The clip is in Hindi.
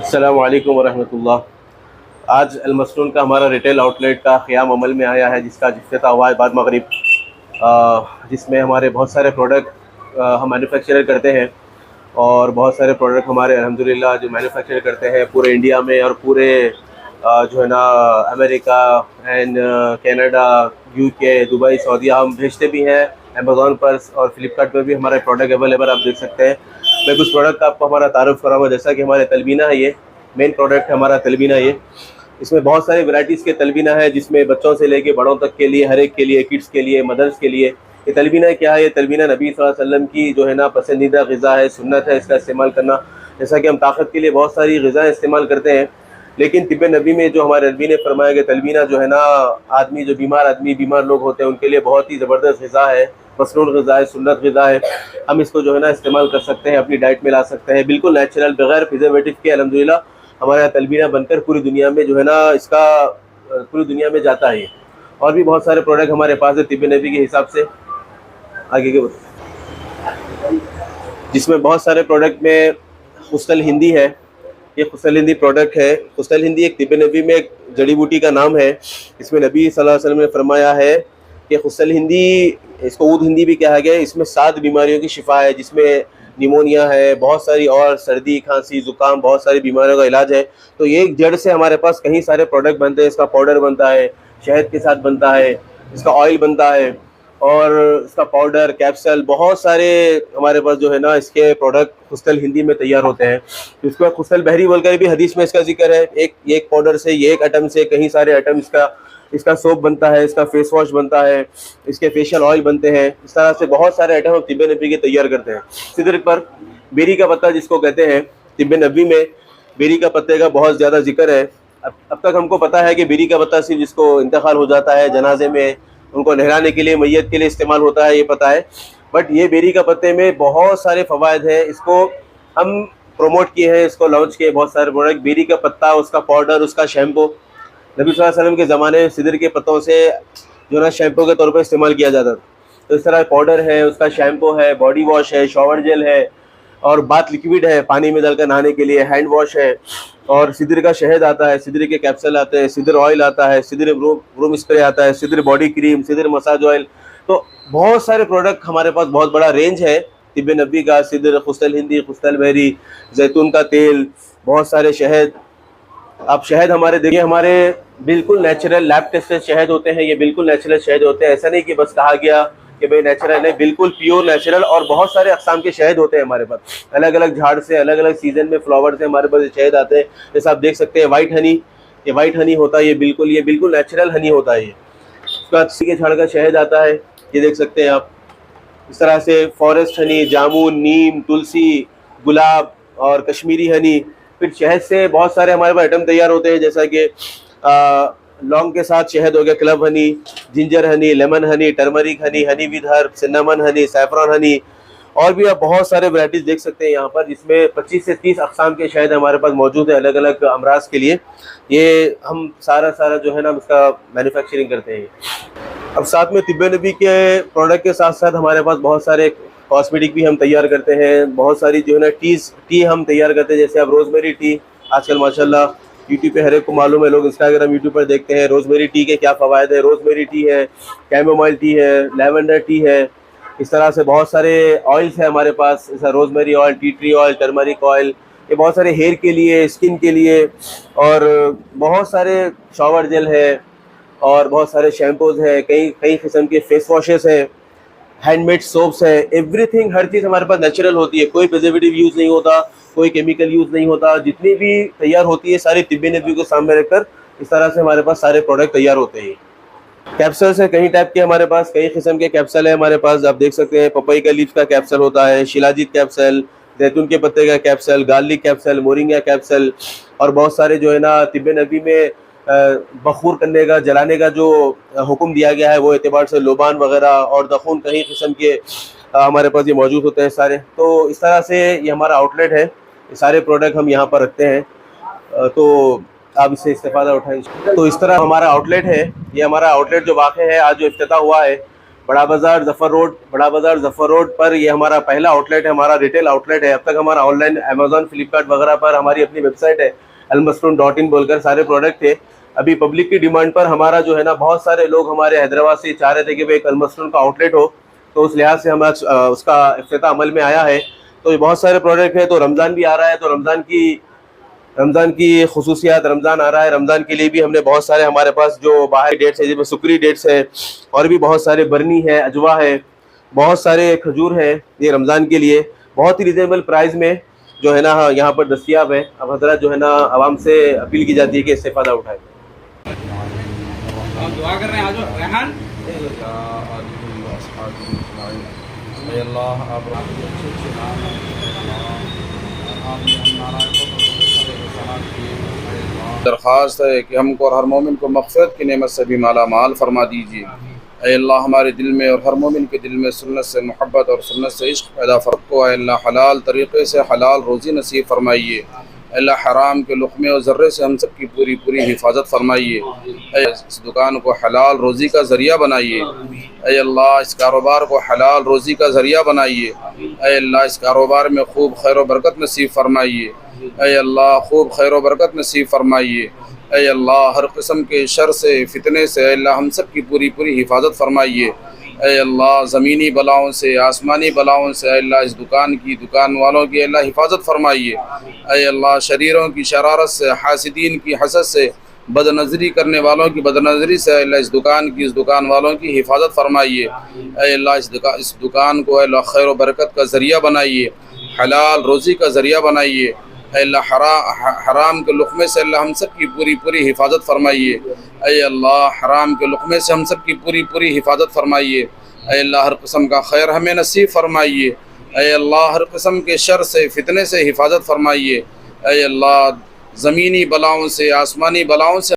अस्सलामु अलैकुम वरहमतुल्लाह। आज अलमसनून का हमारा रिटेल आउटलेट का क़याम अमल में आया है, जिसका इफ्तिताह हुआ है बाद मगरिब, जिसमें हमारे बहुत सारे प्रोडक्ट हम मैन्युफैक्चर करते हैं। और बहुत सारे प्रोडक्ट हमारे अल्हम्दुलिल्लाह जो मैन्युफैक्चर करते हैं पूरे इंडिया में और पूरे जो है ना America and Canada, UK, Dubai, Saudia हम भेजते भी हैं। अमेज़ॉन पर और फ्लिपकार्ट पर भी हमारे प्रोडक्ट अवेलेबल आप देख सकते हैं। मैं कुछ प्रोडक्ट का आपको हमारा तारुफ कराऊंगा। जैसा कि हमारे तलबीना है, ये मेन प्रोडक्ट है हमारा तलबीना। ये इसमें बहुत सारे वैराइटीज़ के तलबीना है, जिसमें बच्चों से लेके बड़ों तक के लिए, हर एक के लिए, किड्स के लिए, मदर्स के लिए। ये तलबीना क्या है? ये तलबीना नबी सल्लल्लाहु अलैहि वसल्लम की जो है ना पसंदीदा ग़िज़ा है, सुन्नत है इसका इस्तेमाल करना। जैसा कि हम ताकत के लिए बहुत सारी ग़िज़ाएँ इस्तेमाल करते हैं, लेकिन तिब्बे नबी में जो हमारे नबी ने फरमाया कि तलबीना जो है ना आदमी, जो बीमार लोग होते हैं उनके लिए बहुत ही ज़बरदस्त ग़िज़ा है, मसनून ग़िज़ा है, सुन्नत ग़िज़ा है। हम इसको जो है ना इस्तेमाल कर सकते हैं, अपनी डाइट में ला सकते हैं, बिल्कुल नेचुरल, बगैर प्रिजर्वेटिव के। अल्हम्दुलिल्लाह हमारे यहाँ तलबीना बनकर पूरी दुनिया में जो है ना इसका पूरी दुनिया में जाता है। और भी बहुत सारे प्रोडक्ट हमारे पास है तिब्बे नबी के हिसाब से, आगे के, जिसमें बहुत सारे प्रोडक्ट में खुस्तल हिंदी है। ये खुस्तल हिंदी प्रोडक्ट है। खुस्तल हिंदी एक तिब्बे नबी में एक जड़ी बूटी का नाम है। इसमें नबी सल्लल्लाहु अलैहि वसल्लम ने फरमाया है कि खुस्तल हिंदी, इसको ऊद हिंदी भी कहा गया है, इसमें 7 बीमारियों की शिफा है, जिसमें निमोनिया है, बहुत सारी और सर्दी, खांसी, ज़ुकाम, बहुत सारी बीमारियों का इलाज है। तो ये एक जड़ से हमारे पास कई सारे प्रोडक्ट बनते हैं। इसका पाउडर बनता है, शहद के साथ बनता है, इसका ऑयल बनता है, और इसका पाउडर, कैप्सूल, बहुत सारे हमारे पास जो है ना इसके प्रोडक्ट खुस्तल हिंदी में तैयार होते हैं। तो इसका खुस्तल बहरी बोलकर भी हदीस में इसका जिक्र है। एक पाउडर से, ये एक आइटम से कई सारे आइटम, इसका सोप बनता है, इसका फेस वॉश बनता है, इसके फेशियल ऑयल बनते हैं। इस तरह से बहुत सारे आइटम हम तिब्बे नबी के तैयार करते हैं। सिदर पर बेरी का पत्ता जिसको कहते हैं, तिब्बे नबी में बेरी का पत्ते का बहुत ज़्यादा जिक्र है। अब तक हमको पता है कि बेरी का पत्ता सिर्फ जिसको इंतकाल हो जाता है जनाजे में, उनको नहलाने के लिए, मैयत के लिए इस्तेमाल होता है, ये पता है। बट ये बेरी का पत्ते में बहुत सारे फ़वाइद हैं। इसको हम प्रमोट किए हैं, इसको लॉन्च किए बहुत सारे प्रोडक्ट। बेरी का पत्ता, उसका पाउडर, उसका शैम्पू, नबी सल्लल्लाहु अलैहि वसल्लम के ज़माने में सिदर के पत्तों से जो ना शैम्पू के तौर पर इस्तेमाल किया जाता था। तो इस तरह पाउडर है, उसका शैम्पू है, बॉडी वॉश है, शॉवर जेल है, और बाथ लिक्विड है पानी में डालकर नहाने के लिए, हैंड वॉश है, और सिदर का शहद आता है, सिदर के कैप्सूल आते हैं, सिदर ऑयल आता है, सिदर रूम स्प्रे आता है, सिदर बॉडी क्रीम, सिदर मसाज ऑयल। तो बहुत सारे प्रोडक्ट हमारे पास, बहुत बड़ा रेंज है तिब्बे नबी का। सिदर, खुस्तल हिंदी, खुस्तल बहरी, जैतून का तेल, बहुत सारे शहद। आप शहद हमारे देखिए, हमारे बिल्कुल नेचुरल लैब टेस्टेड शहद होते हैं। ये बिल्कुल नेचुरल शहद होते हैं। ऐसा नहीं कि बस कहा गया कि भाई नेचुरल नहीं, बिल्कुल प्योर नेचुरल। और बहुत सारे अक़साम के शहद होते हैं हमारे पास, अलग अलग झाड़ से, अलग अलग सीज़न में फ्लावर से हमारे पास शहद आते हैं। जैसे आप देख सकते हैं वाइट हनी, ये वाइट हनी होता है, ये बिल्कुल नेचुरल हनी होता है। ये उसके बाद के झाड़ का शहद आता है, ये देख सकते हैं आप। इस तरह से फॉरेस्ट हनी, जामुन, नीम, तुलसी, गुलाब और कश्मीरी हनी। फिर शहद से बहुत सारे हमारे पास आइटम तैयार होते हैं, जैसा कि लौंग के साथ शहद हो गया, club Honey, ginger Honey, lemon Honey, turmeric Honey, Honey with herb, सिन्नामन Honey, saffron Honey. और भी आप बहुत सारे वैराइटीज़ देख सकते हैं यहाँ पर, जिसमें 25 से 30 अक़साम के शहद हमारे पास मौजूद है, अलग अलग अमराज के लिए। ये हम सारा जो है ना उसका मैन्युफैक्चरिंग करते हैं। अब साथ में तिब्बे नबी के प्रोडक्ट के साथ साथ हमारे पास बहुत सारे कॉस्मेटिक भी हम तैयार करते हैं। बहुत सारी जो है ना टी हम तैयार करते हैं। जैसे आप रोज़मेरी टी, आजकल माशाल्लाह यूट्यूब पे हर एक को मालूम है, लोग इंस्टाग्राम, यूट्यूब पर देखते हैं रोज़मेरी टी के क्या फ़वाइद है। रोज़मेरी टी है, कैमोमाइल टी है, लैवेंडर टी है। इस तरह से बहुत सारे ऑयल्स हैं हमारे पास, जैसा rosemary oil, tea tree oil, turmeric oil. ये बहुत सारे हेयर के लिए, स्किन के लिए, और बहुत सारे शॉवर जेल है, और बहुत सारे शैम्पूज़ हैं, कई किस्म के फेस वॉशेस हैं, हैंडमेड सोप्स है। एवरीथिंग, हर चीज़ हमारे पास नेचुरल होती है। कोई प्रिजर्वेटिव यूज़ नहीं होता, कोई केमिकल यूज़ नहीं होता। जितनी भी तैयार होती है सारी तिब्बे नबी को सामने रखकर इस तरह से हमारे पास सारे प्रोडक्ट तैयार होते हैं। कैप्सूल्स है कई टाइप के हमारे पास, कई किस्म के कैप्सूल है हमारे पास। आप देख सकते हैं पपई का लीव्स का कैप्सूल होता है, शिलाजीत कैप्सूल, जैतून के पत्ते का capsule, garlic capsule, moringa capsule. और बहुत सारे जो है ना तिब्बे नबी में बखूर करने का, जलाने का जो हुक्म दिया गया है, वो एतबार से लोबान वगैरह और दखून कई किस्म के हमारे पास ये मौजूद होते हैं सारे। तो इस तरह से ये हमारा आउटलेट है, ये सारे प्रोडक्ट हम यहाँ पर रखते हैं, तो आप इससे इस्तेफादा उठाएं। तो इस तरह हमारा आउटलेट है। ये हमारा आउटलेट जो वाक़ है, आज जो इफ्तिताह हुआ है, बड़ा बाज़ार ज़फ़र रोड पर ये हमारा पहला आउटलेट है, हमारा रिटेल आउटलेट है। अब तक हमारा ऑनलाइन अमेज़ॉन, फ्लिपकार्ट वगैरह पर हमारी अपनी वेबसाइट है almasnoon.in बोलकर सारे प्रोडक्ट थे। अभी पब्लिक की डिमांड पर हमारा जो है ना, बहुत सारे लोग हमारे हैदराबाद से चाह रहे थे कि भाई एक almasnoon का आउटलेट हो, तो उस लिहाज से हम आज उसका इफ्तिताह अमल में आया है। तो ये बहुत सारे प्रोडक्ट है, तो रमज़ान भी आ रहा है, तो रमज़ान की खुसूसियात, रमज़ान आ रहा है, रमज़ान के लिए भी हमने बहुत सारे हमारे पास जो बाहर डेट्स है, जिसमें सुकरी डेट्स है और भी बहुत सारे बरनी है, अजवा है, बहुत सारे खजूर है, ये रमज़ान के लिए बहुत ही रिजनेबल प्राइस में जो है ना यहाँ पर दस्तियाब है। अब हज़रत जो है ना आवाम से अपील की जाती है कि इससे फ़ायदा उठाएं। हम दुआ कर रहे हैं। आज रेहान दरख्वास्त है कि हमको और हर मोमिन को मग़फ़िरत की नेमत से भी माला माल फरमा दीजिए। ऐ अल्लाह हमारे दिल में और हर मोमिन के दिल में सुन्नत से मोहब्बत और सुन्नत से इश्क़ पैदा फरको। ऐ अल्लाह हलाल तरीक़े से हलाल रोज़ी नसीब फरमाइए। अल्लाह हराम के लुक़मे और ज़र्रे से हम सब की पूरी पूरी हिफाजत फरमाइए। इस दुकान को हलाल रोज़ी का ज़रिया बनाइए। ऐ अल्लाह इस कारोबार को हलाल रोज़ी का ज़रिया बनाइए। ऐ अल्लाह इस कारोबार में खूब खैर व बरकत नसीब फरमाइए। ऐ अल्लाह खूब खैर व बरकत नसीब फरमाइए। ऐ अल्लाह हर किस्म के शर से, फितने से अल्लाह हम सब की पूरी पूरी हिफाजत फरमाइए। ऐ अल्लाह ज़मीनी बलाओं से, आसमानी बलाओं से अल्लाह इस दुकान वालों की अल्लाह हिफाजत फरमाइए। ऐ अल्लाह शरीरों की शरारत से, हासिदीन की हसद से, बदनज़री करने वालों की बदनज़री से अल्लाह इस दुकान वालों की हिफाजत फरमाइए। ऐ अल्लाह इस दुकान को अल्लाह खैर व बरकत का ज़रिया बनाइए, हलाल रोज़ी का ज़रिया बनाइए। अल्लाह हराम के लुक़मे से अल्लाह हम सब की पूरी पूरी हिफाजत फरमाइए। ऐ अल्लाह हराम के लुक़मे से हम सब की पूरी पूरी हिफाजत फरमाइए। ऐ अल्लाह हर किस्म का खैर हमें नसीब फरमाइए। ऐ अल्लाह हर किस्म के शर से, फितने से हिफाजत फरमाइए। ऐ अल्लाह ज़मीनी बलाओं से, आसमानी बलाओं से